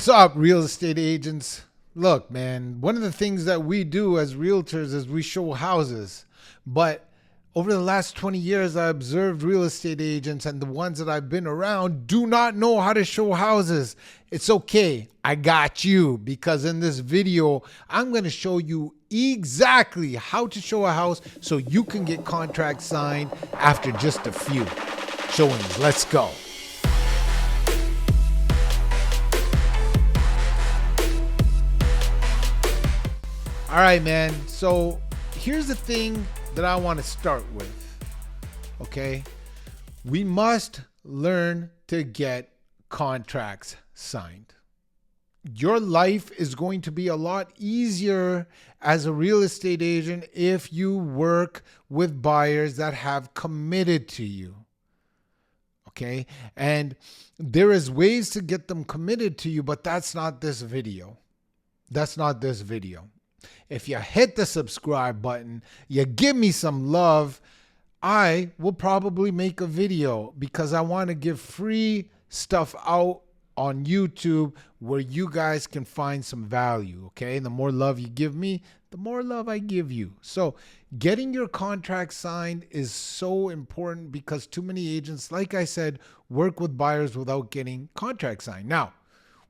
What's up, real estate agents? Look, man, one of the things that we do as realtors is we show houses. But over the last 20 years, I observed real estate agents, and the ones that I've been around do not know how to show houses. It's okay. I got you, because in this video, I'm going to show you exactly how to show a house so you can get contracts signed after just a few showings. Let's go. All right, man. So here's the thing that I want to start with. Okay. We must learn to get contracts signed. Your life is going to be a lot easier as a real estate agent if you work with buyers that have committed to you. Okay. And there is ways to get them committed to you, but that's not this video. That's not this video. If you hit the subscribe button, you give me some love, I will probably make a video because I want to give free stuff out on YouTube where you guys can find some value, okay? The more love you give me, the more love I give you. So getting your contract signed is so important because too many agents, like I said, work with buyers without getting contract signed. Now,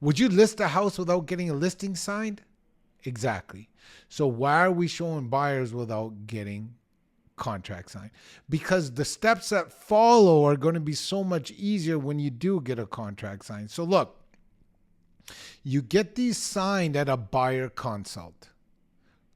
would you list a house without getting a listing signed? Exactly. So why are we showing buyers without getting contract signed? Because the steps that follow are going to be so much easier when you do get a contract signed. So look, you get these signed at a buyer consult.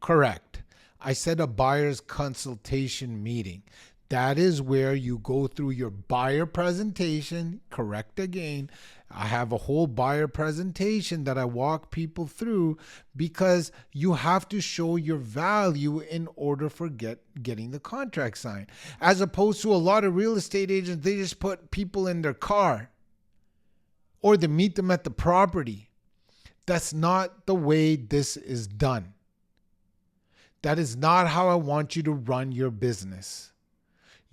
Correct. I said a buyer's consultation meeting. That is where you go through your buyer presentation. Correct again. I have a whole buyer presentation that I walk people through because you have to show your value in order for getting the contract signed. As opposed to a lot of real estate agents, they just put people in their car or they meet them at the property. That's not the way this is done. That is not how I want you to run your business.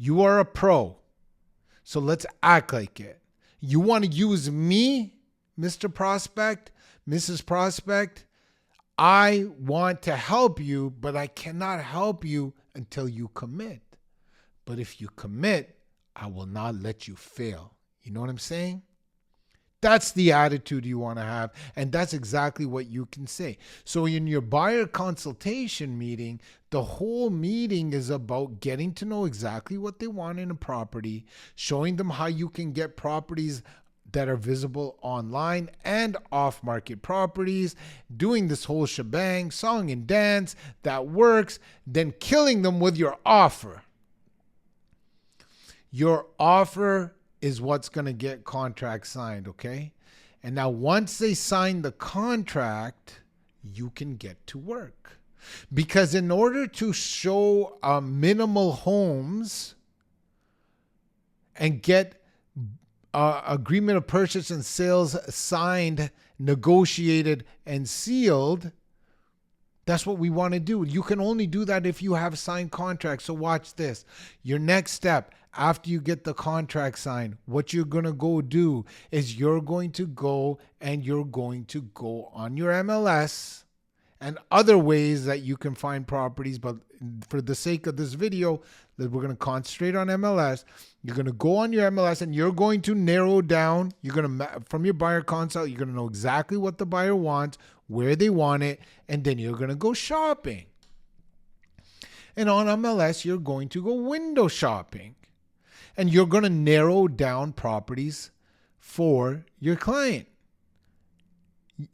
You are a pro, so let's act like it. You want to use me, Mr. Prospect, Mrs. Prospect? I want to help you, but I cannot help you until you commit. But if you commit, I will not let you fail. You know what I'm saying? That's the attitude you want to have, and that's exactly what you can say. So in your buyer consultation meeting, the whole meeting is about getting to know exactly what they want in a property, showing them how you can get properties that are visible online and off-market properties, doing this whole shebang, song and dance that works, then killing them with your offer. Your offer is what's going to get contracts signed, okay? And now once they sign the contract, you can get to work. Because in order to show minimal homes and get agreement of purchase and sales signed, negotiated, and sealed, that's what we want to do. You can only do that if you have signed contracts. So watch this. Your next step after you get the contract signed, what you're going to go do is you're going to go on your MLS and other ways that you can find properties. But for the sake of this video, we're going to concentrate on MLS. You're going to go on your MLS and you're going to narrow down. You're going to, from your buyer consult, you're going to know exactly what the buyer wants, where they want it, and then you're going to go shopping. And on MLS, you're going to go window shopping. And you're going to narrow down properties for your client.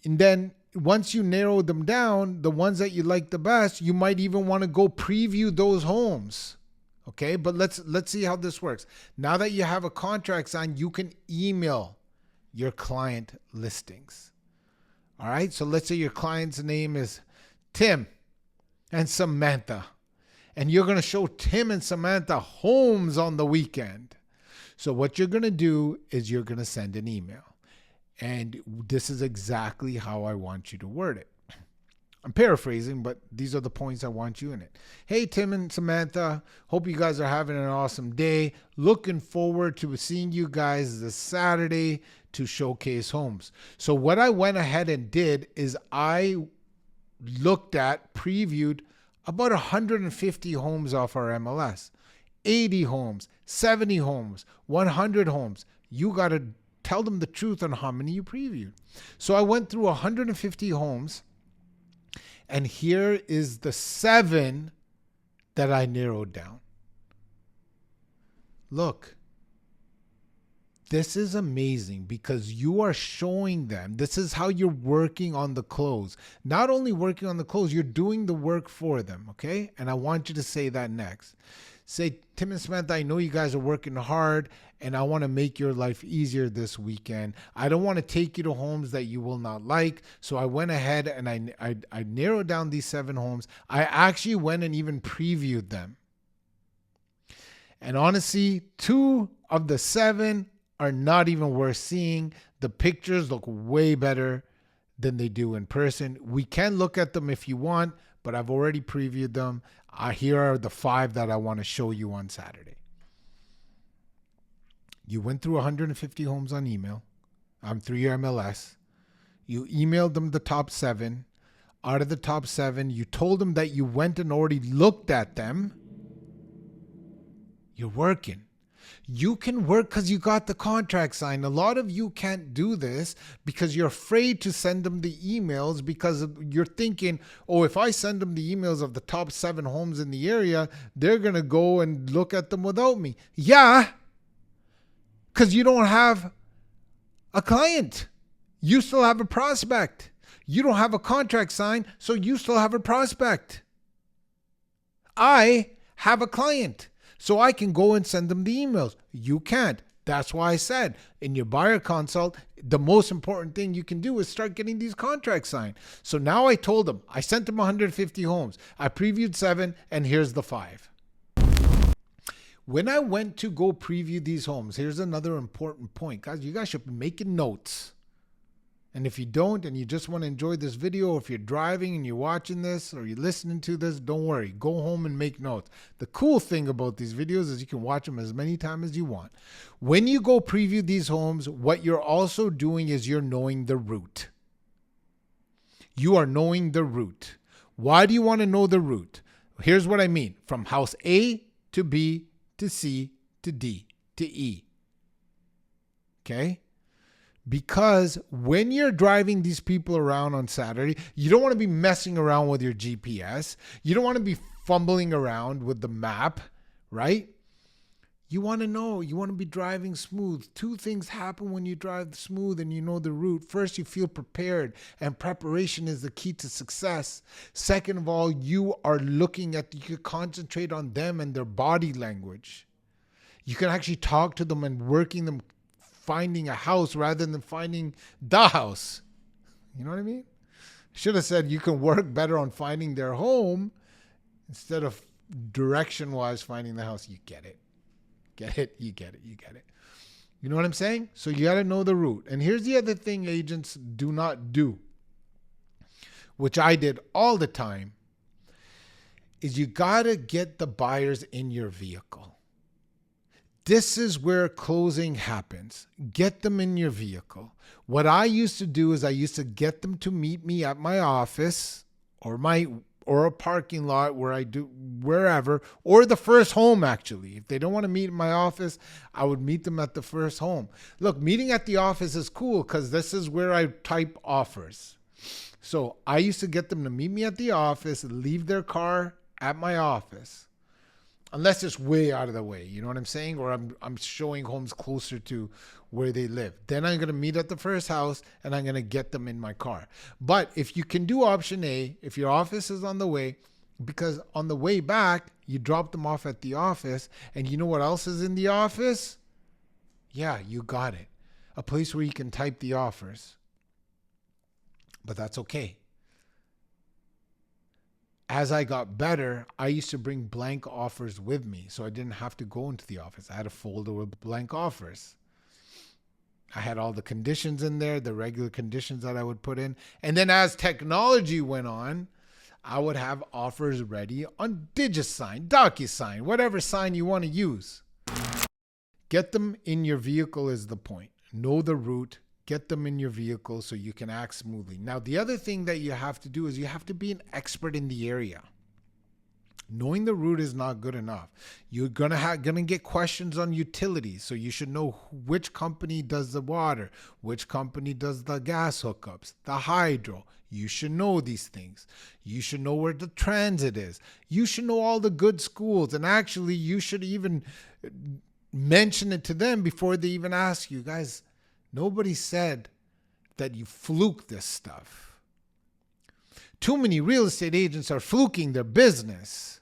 And then once you narrow them down, the ones that you like the best, you might even want to go preview those homes. Okay, but let's see how this works. Now that you have a contract signed, you can email your client listings. All right, so let's say your client's name is Tim and Samantha. And you're going to show Tim and Samantha homes on the weekend. So what you're going to do is you're going to send an email. And this is exactly how I want you to word it. I'm paraphrasing, but these are the points I want you in it. Hey, Tim and Samantha. Hope you guys are having an awesome day. Looking forward to seeing you guys this Saturday to showcase homes. So what I went ahead and did is I previewed about 150 homes off our MLS. 80 homes, 70 homes, 100 homes. You got to tell them the truth on how many you previewed. So I went through 150 homes, and here is the 7 that I narrowed down. Look, this is amazing because you are showing them. This is how you're working on the close. Not only working on the close, you're doing the work for them, okay? And I want you to say that next. Say, Tim and Samantha, I know you guys are working hard and I want to make your life easier this weekend. I don't want to take you to homes that you will not like. So I went ahead and I narrowed down these 7 homes. I actually went and even previewed them. And honestly, 2 of the 7 are not even worth seeing. The pictures look way better than they do in person. We can look at them if you want, but I've already previewed them. Here are the 5 that I want to show you on Saturday. You went through 150 homes on email. Through your MLS. You emailed them the top 7. Out of the top 7, you told them that you went and already looked at them. You're working. You can work because you got the contract signed. A lot of you can't do this because you're afraid to send them the emails because you're thinking, oh, if I send them the emails of the top 7 homes in the area, they're going to go and look at them without me. Yeah, because you don't have a client. You still have a prospect. You don't have a contract signed, so you still have a prospect. I have a client. So I can go and send them the emails. You can't. That's why I said in your buyer consult, the most important thing you can do is start getting these contracts signed. So now I told them, I sent them 150 homes. I previewed 7, and here's the 5. When I went to go preview these homes, here's another important point. Guys, you guys should be making notes. And if you don't, and you just want to enjoy this video, or if you're driving and you're watching this or you're listening to this, don't worry. Go home and make notes. The cool thing about these videos is you can watch them as many times as you want. When you go preview these homes, what you're also doing is you're knowing the route. You are knowing the route. Why do you want to know the route? Here's what I mean. From house A to B to C to D to E. Okay? Because when you're driving these people around on Saturday, you don't want to be messing around with your GPS. You don't want to be fumbling around with the map, right? You want to know, you want to be driving smooth. 2 things happen when you drive smooth and you know the route. First, you feel prepared, and preparation is the key to success. Second of all, you are looking at, you can concentrate on them and their body language. You can actually talk to them and working them, finding a house rather than finding the house. You know what I mean? Should have said you can work better on finding their home instead of direction-wise finding the house. You get it. Get it? You get it. You get it. You know what I'm saying? So you got to know the route. And here's the other thing agents do not do, which I did all the time, is you got to get the buyers in your vehicle. This is where closing happens. Get them in your vehicle. What I used to do is I used to get them to meet me at my office or a parking lot wherever, or the first home actually. If they don't want to meet in my office, I would meet them at the first home. Look, meeting at the office is cool because this is where I type offers. So I used to get them to meet me at the office, leave their car at my office. Unless it's way out of the way, you know what I'm saying? Or I'm showing homes closer to where they live. Then I'm going to meet at the first house and I'm going to get them in my car. But if you can do option A, if your office is on the way, because on the way back, you drop them off at the office and you know what else is in the office? Yeah, you got it. A place where you can type the offers. But that's okay. As I got better, I used to bring blank offers with me, so I didn't have to go into the office. I had a folder with blank offers. I had all the conditions in there, the regular conditions that I would put in. And then as technology went on, I would have offers ready on DigiSign, DocuSign, whatever sign you want to use. Get them in your vehicle is the point. Know the route. Get them in your vehicle so you can act smoothly. Now, the other thing that you have to do is you have to be an expert in the area. Knowing the route is not good enough. You're gonna get questions on utilities, so you should know which company does the water, which company does the gas hookups, the hydro. You should know these things. You should know where the transit is. You should know all the good schools, and actually, you should even mention it to them before they even ask you. Guys, nobody said that you fluke this stuff. Too many real estate agents are fluking their business.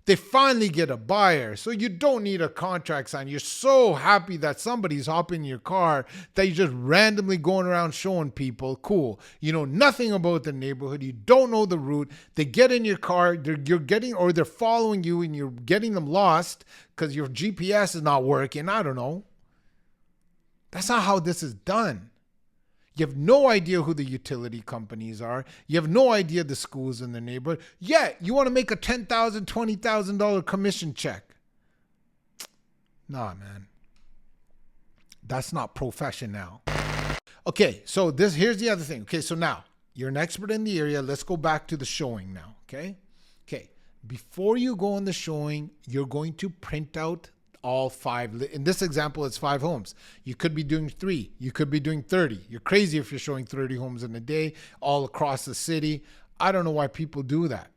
They finally get a buyer, so you don't need a contract signed. You're so happy that somebody's hopping in your car that you're just randomly going around showing people, cool. You know nothing about the neighborhood. You don't know the route. They get in your car, they're following you and you're getting them lost because your GPS is not working. I don't know. That's not how this is done. You have no idea who the utility companies are. You have no idea the schools in the neighborhood. Yet, you want to make a $10,000, $20,000 commission check. Nah, man. That's not professional. Okay, so here's the other thing. Okay, so now, you're an expert in the area. Let's go back to the showing now, okay? Okay, before you go on the showing, you're going to print out all 5. In this example, it's 5 homes. You could be doing 3. You could be doing 30. You're crazy if you're showing 30 homes in a day all across the city. I don't know why people do that.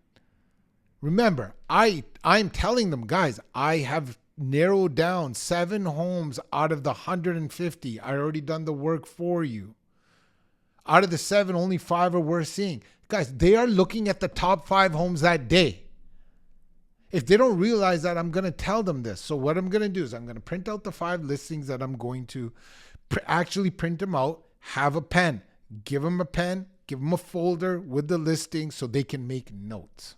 Remember, I'm telling them, guys, I have narrowed down 7 homes out of the 150. I already done the work for you. Out of the 7, only 5 are worth seeing. Guys, they are looking at the top 5 homes that day. If they don't realize that, I'm going to tell them this. So what I'm going to do is I'm going to print out the 5 listings that I'm going to actually print them out, have a pen, give them a pen, give them a folder with the listings so they can make notes.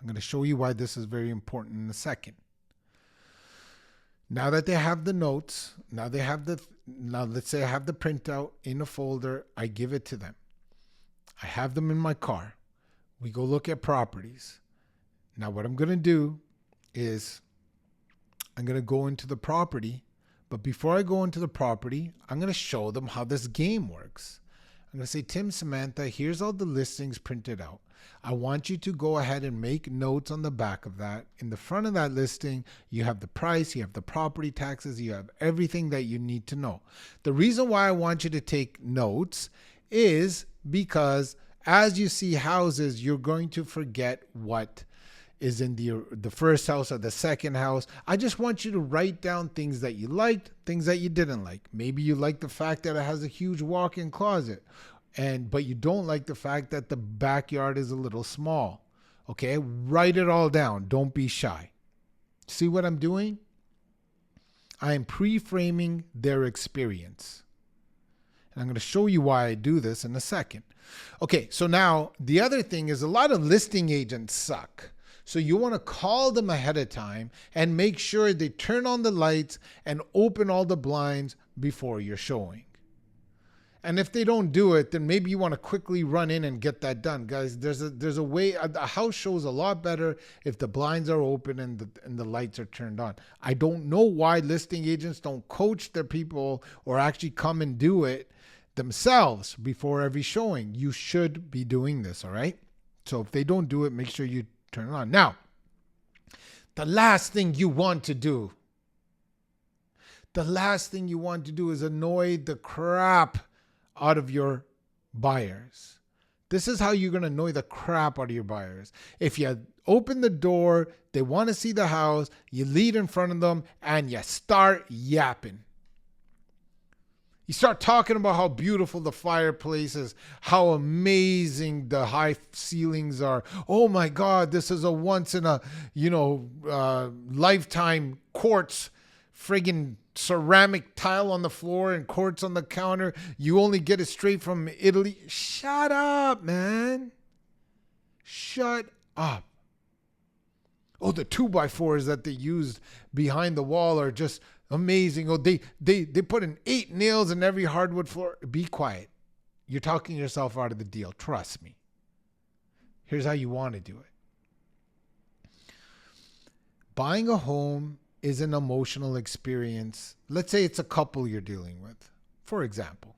I'm going to show you why this is very important in a second. Now that they have the notes, now let's say I have the printout in a folder, I give it to them. I have them in my car. We go look at properties. Now what I'm going to do is I'm going to go into the property, but before I go into the property, I'm going to show them how this game works. I'm going to say, Tim, Samantha, here's all the listings printed out. I want you to go ahead and make notes on the back of that. In the front of that listing, you have the price, you have the property taxes, you have everything that you need to know. The reason why I want you to take notes is because as you see houses, you're going to forget what is in the first house or the second house. I just want you to write down things that you liked, things that you didn't like. Maybe you like the fact that it has a huge walk-in closet, but you don't like the fact that the backyard is a little small. Okay, write it all down. Don't be shy. See what I'm doing? I am pre-framing their experience. And I'm going to show you why I do this in a second. Okay, so now the other thing is a lot of listing agents suck. So you want to call them ahead of time and make sure they turn on the lights and open all the blinds before you're showing. And if they don't do it, then maybe you want to quickly run in and get that done. Guys, there's a way, a house shows a lot better if the blinds are open and the lights are turned on. I don't know why listing agents don't coach their people or actually come and do it themselves before every showing. You should be doing this, all right? So if they don't do it, make sure you turn it on. Now, the last thing you want to do is annoy the crap out of your buyers. This is how you're going to annoy the crap out of your buyers. If you open the door, they want to see the house, you lead in front of them, and you start yapping. You start talking about how beautiful the fireplace is, how amazing the high ceilings are. Oh my God, this is a once in a, lifetime quartz friggin' ceramic tile on the floor and quartz on the counter. You only get it straight from Italy. Shut up, man. Shut up. Oh, the 2x4s that they used behind the wall are just amazing. Oh, they put in 8 nails in every hardwood floor. Be quiet. You're talking yourself out of the deal. Trust me. Here's how you want to do it. Buying a home is an emotional experience. Let's say it's a couple you're dealing with, for example.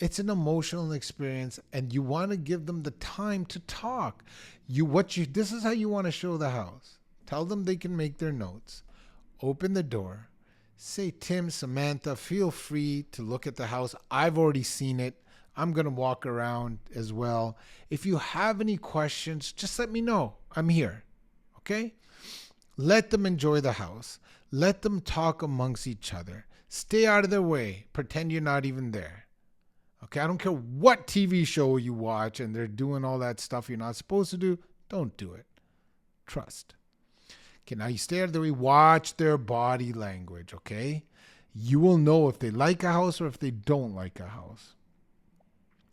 It's an emotional experience, and you want to give them the time to talk. This is how you want to show the house. Tell them they can make their notes. Open the door. Say, Tim, Samantha, feel free to look at the house. I've already seen it. I'm going to walk around as well. If you have any questions, just let me know. I'm here. Okay? Let them enjoy the house. Let them talk amongst each other. Stay out of their way. Pretend you're not even there. Okay? I don't care what TV show you watch and they're doing all that stuff you're not supposed to do. Don't do it. Trust. Okay, now you stay out of the way. Watch their body language, okay? You will know if they like a house or if they don't like a house.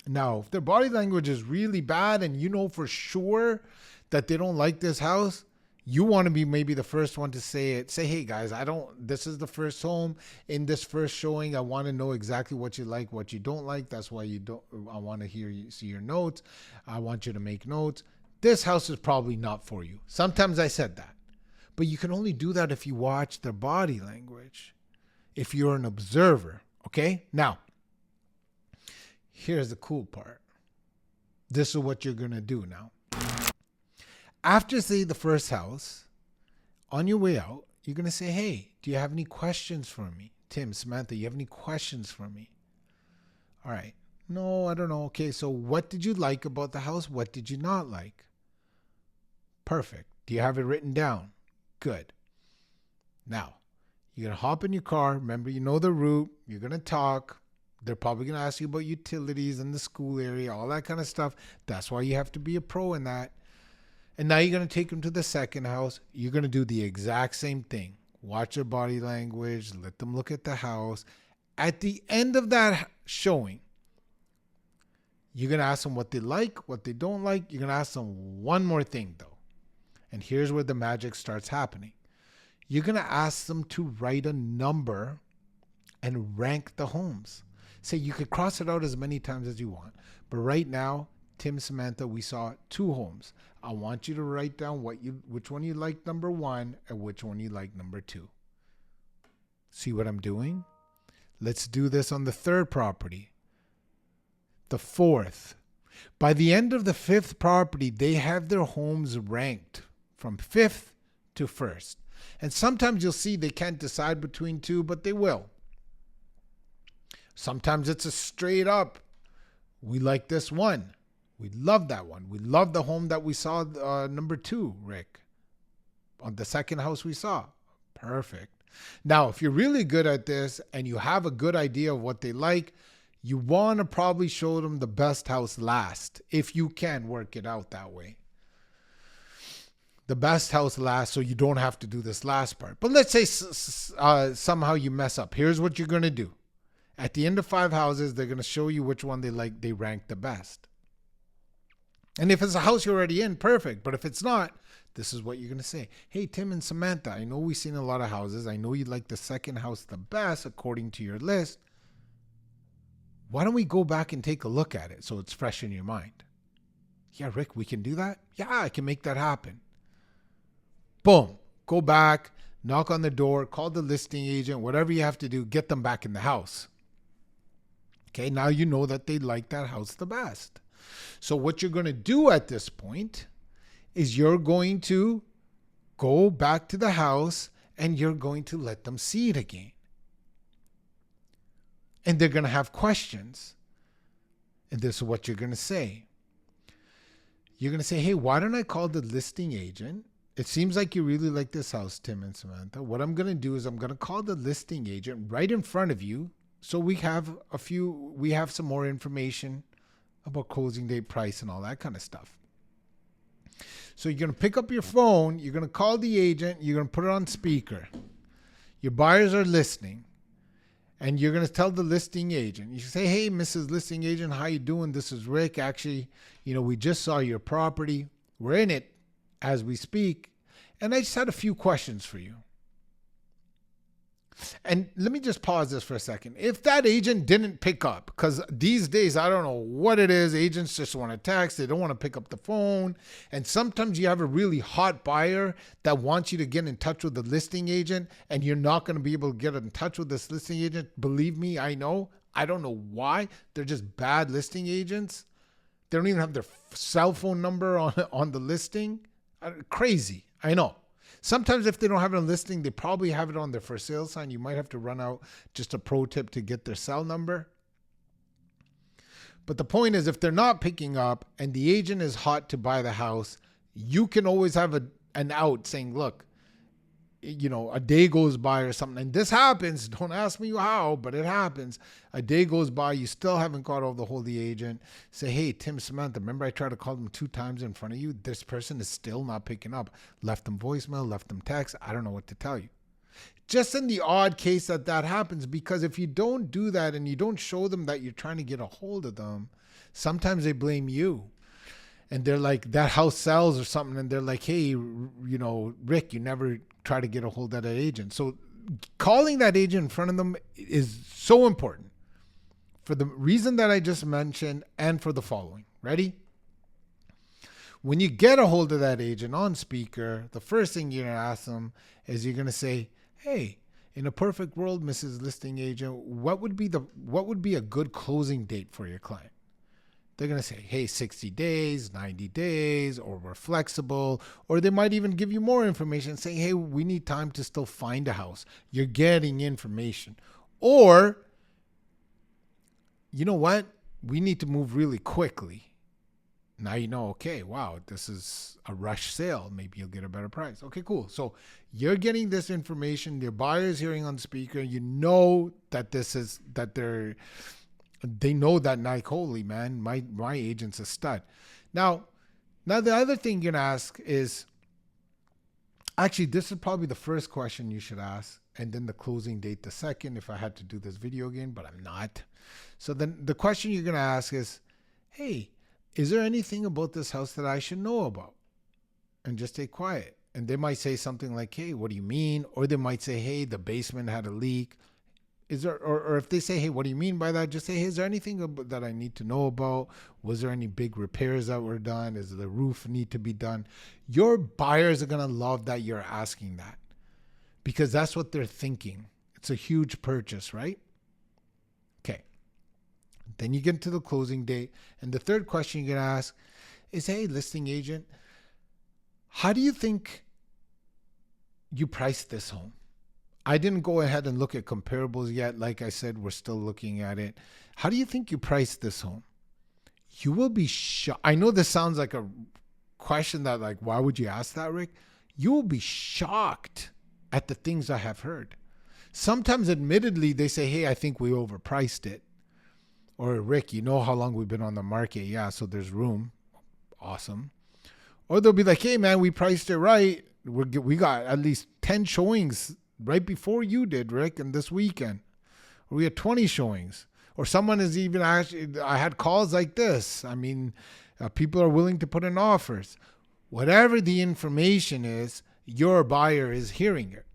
Now, if their body language is really bad and you know for sure that they don't like this house, you want to be maybe the first one to say it. Say, hey guys, this is the first home. In this first showing, I want to know exactly what you like, what you don't like. That's why I want to see your notes. I want you to make notes. This house is probably not for you. Sometimes I said that. But you can only do that if you watch their body language. If you're an observer, okay? Now, here's the cool part. This is what you're going to do now. After, say, the first house, on your way out, you're going to say, hey, do you have any questions for me? Tim, Samantha, you have any questions for me? All right. No, I don't know. Okay, so what did you like about the house? What did you not like? Perfect. Do you have it written down? Good. Now, you're going to hop in your car. Remember, you know the route. You're going to talk. They're probably going to ask you about utilities in the school area, all that kind of stuff. That's why you have to be a pro in that. And now you're going to take them to the second house. You're going to do the exact same thing. Watch their body language. Let them look at the house. At the end of that showing, you're going to ask them what they like, what they don't like. You're going to ask them one more thing, though. And here's where the magic starts happening. You're going to ask them to write a number and rank the homes. Say you could cross it out as many times as you want. But right now, Tim, Samantha, we saw 2 homes. I want you to write down which one you like number 1 and which one you like number 2. See what I'm doing? Let's do this on the 3rd property. The 4th. By the end of the 5th property, they have their homes ranked from 5th to 1st. And sometimes you'll see they can't decide between 2, but they will. Sometimes it's a straight up, we like this one. We love that one. We love the home that we saw, number 2, Rick. On the second house we saw. Perfect. Now, if you're really good at this and you have a good idea of what they like, you want to probably show them the best house last, if you can work it out that way. The best house last, so you don't have to do this last part. But let's say somehow you mess up. Here's what you're going to do. At the end of 5 houses, they're going to show you which one they rank the best. And if it's a house you're already in, perfect. But if it's not, this is what you're going to say. Hey, Tim and Samantha, I know we've seen a lot of houses. I know you like the second house the best according to your list. Why don't we go back and take a look at it so it's fresh in your mind? Yeah, Rick, we can do that? Yeah, I can make that happen. Boom. Go back, knock on the door, call the listing agent, whatever you have to do, get them back in the house. Okay, now you know that they like that house the best. So what you're going to do at this point is you're going to go back to the house and you're going to let them see it again. And they're going to have questions. And this is what you're going to say. You're going to say, hey, why don't I call the listing agent? It seems like you really like this house, Tim and Samantha. What I'm going to do is I'm going to call the listing agent right in front of you. So we have some more information about closing date, price, and all that kind of stuff. So you're going to pick up your phone. You're going to call the agent. You're going to put it on speaker. Your buyers are listening. And you're going to tell the listing agent. You say, hey, Mrs. Listing Agent, how you doing? This is Rick. Actually, we just saw your property. We're in it as we speak. And I just had a few questions for you. And let me just pause this for a second. If that agent didn't pick up, because these days, I don't know what it is. Agents just want to text. They don't want to pick up the phone. And sometimes you have a really hot buyer that wants you to get in touch with the listing agent, and you're not going to be able to get in touch with this listing agent. Believe me, I know. I don't know why. They're just bad listing agents. They don't even have their cell phone number on the listing. Crazy. I know. Sometimes if they don't have it on listing, they probably have it on their for sale sign. You might have to run out just a pro tip to get their cell number. But the point is, if they're not picking up and the agent is hot to buy the house, you can always have an out saying, look, a day goes by or something. And this happens. Don't ask me how, but it happens. A day goes by. You still haven't got over the hold of the agent. Say, hey, Tim, Samantha, remember I tried to call them 2 times in front of you? This person is still not picking up. Left them voicemail, left them text. I don't know what to tell you. Just in the odd case that happens, because if you don't do that and you don't show them that you're trying to get a hold of them, sometimes they blame you. And they're like, that house sells or something. And they're like, hey, Rick, you never try to get a hold of that agent. So calling that agent in front of them is so important for the reason that I just mentioned and for the following. Ready? When you get a hold of that agent on speaker, the first thing you're going to ask them is you're going to say, hey, in a perfect world, Mrs. Listing Agent, what would be a good closing date for your client? They're going to say, hey, 60 days, 90 days, or we're flexible. Or they might even give you more information saying, hey, we need time to still find a house. You're getting information. Or, you know what? We need to move really quickly. Now you know, okay, wow, this is a rush sale. Maybe you'll get a better price. Okay, cool. So you're getting this information. Your buyer's hearing on speaker. You know that they know that, like, holy man, my agent's a stud. Now the other thing you're gonna ask is, actually, this is probably the first question you should ask, and then the closing date the second, if I had to do this video again, but I'm not. So then the question you're gonna ask is, hey, is there anything about this house that I should know about? And just stay quiet. And they might say something like, hey, what do you mean? Or they might say, hey, the basement had a leak. Is there, or if they say, hey, what do you mean by that? Just say, hey, is there anything that I need to know about? Was there any big repairs that were done? Does the roof need to be done? Your buyers are going to love that you're asking that, because that's what they're thinking. It's a huge purchase, right? Okay. Then you get to the closing date. And the third question you're going to ask is, hey, listing agent, how do you think you priced this home? I didn't go ahead and look at comparables yet. Like I said, we're still looking at it. How do you think you priced this home? You will be shocked. I know this sounds like a question that, like, why would you ask that, Rick? You will be shocked at the things I have heard. Sometimes, admittedly, they say, hey, I think we overpriced it. Or, Rick, you know how long we've been on the market? Yeah, so there's room. Awesome. Or they'll be like, hey, man, we priced it right. We got at least 10 showings right before you did, Rick, and this weekend. Or we had 20 showings. Or someone is even actually, I had calls like this. I mean, people are willing to put in offers. Whatever the information is, your buyer is hearing it.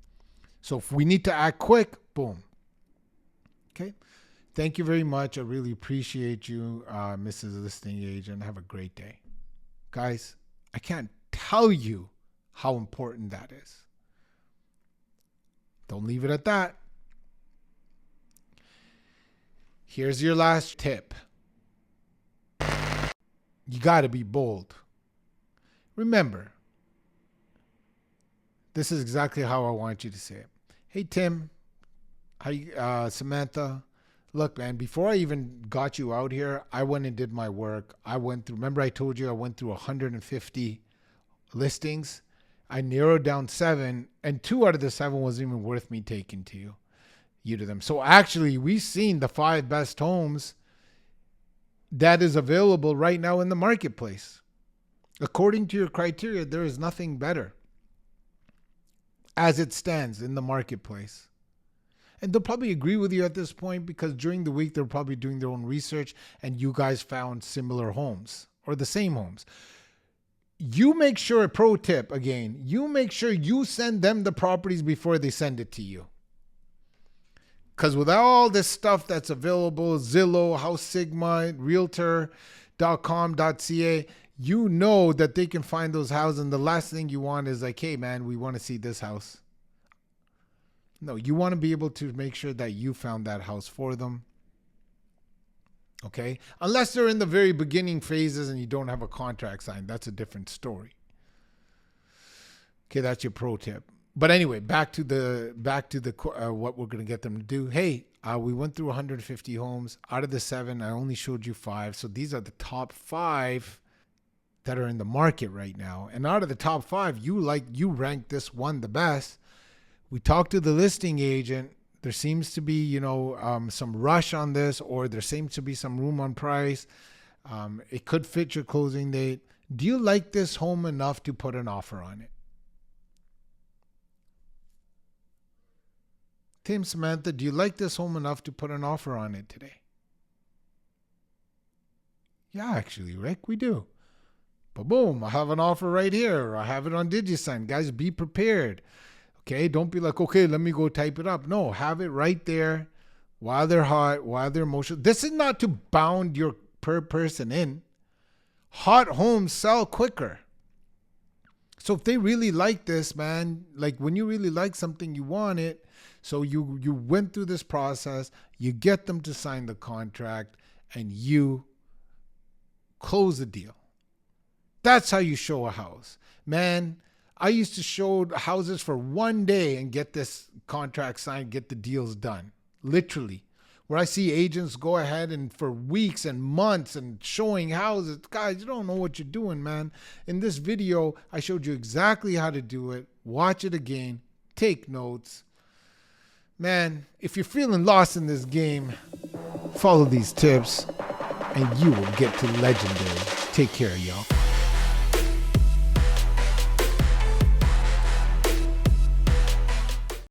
So if we need to act quick, boom. Okay. Thank you very much. I really appreciate you, Mrs. Listing Agent. Have a great day. Guys, I can't tell you how important that is. Don't leave it at that. Here's your last tip. You got to be bold. Remember, this is exactly how I want you to say it. Hey, Tim. Hi, Samantha. Look, man, before I even got you out here, I went and did my work. Remember I told you I went through 150 listings. I narrowed down 7, and 2 out of the 7 wasn't even worth me taking to them. So actually, we've seen the 5 best homes that is available right now in the marketplace. According to your criteria, there is nothing better as it stands in the marketplace. And they'll probably agree with you at this point, because during the week, they're probably doing their own research and you guys found similar homes or the same homes. You make sure, a pro tip again, you make sure you send them the properties before they send it to you. Because with all this stuff that's available, Zillow, House Sigma, Realtor.com.ca, you know that they can find those houses. And the last thing you want is like, hey, man, we want to see this house. No, you want to be able to make sure that you found that house for them. Okay? Unless they're in the very beginning phases and you don't have a contract signed. That's a different story. Okay, that's your pro tip. But anyway, back to the what we're going to get them to do. Hey, we went through 150 homes. Out of the 7, I only showed you 5. So these are the top 5 that are in the market right now. And out of the top 5, you rank this one the best. We talked to the listing agent. There seems to be, some rush on this, or there seems to be some room on price. It could fit your closing date. Do you like this home enough to put an offer on it? Tim, Samantha, do you like this home enough to put an offer on it today? Yeah, actually, Rick, we do. But boom, I have an offer right here. I have it on DigiSign. Guys, be prepared. Okay, don't be like, okay, let me go type it up. No, have it right there while they're hot, while they're emotional. This is not to bound your per person in. Hot homes sell quicker. So if they really like this, man, like when you really like something, you want it. So you went through this process, you get them to sign the contract, and you close the deal. That's how you show a house. Man, I used to show houses for one day and get this contract signed, get the deals done. Literally. Where I see agents go ahead and for weeks and months and showing houses. Guys, you don't know what you're doing, man. In this video, I showed you exactly how to do it. Watch it again. Take notes. Man, if you're feeling lost in this game, follow these tips and you will get to legendary. Take care, y'all.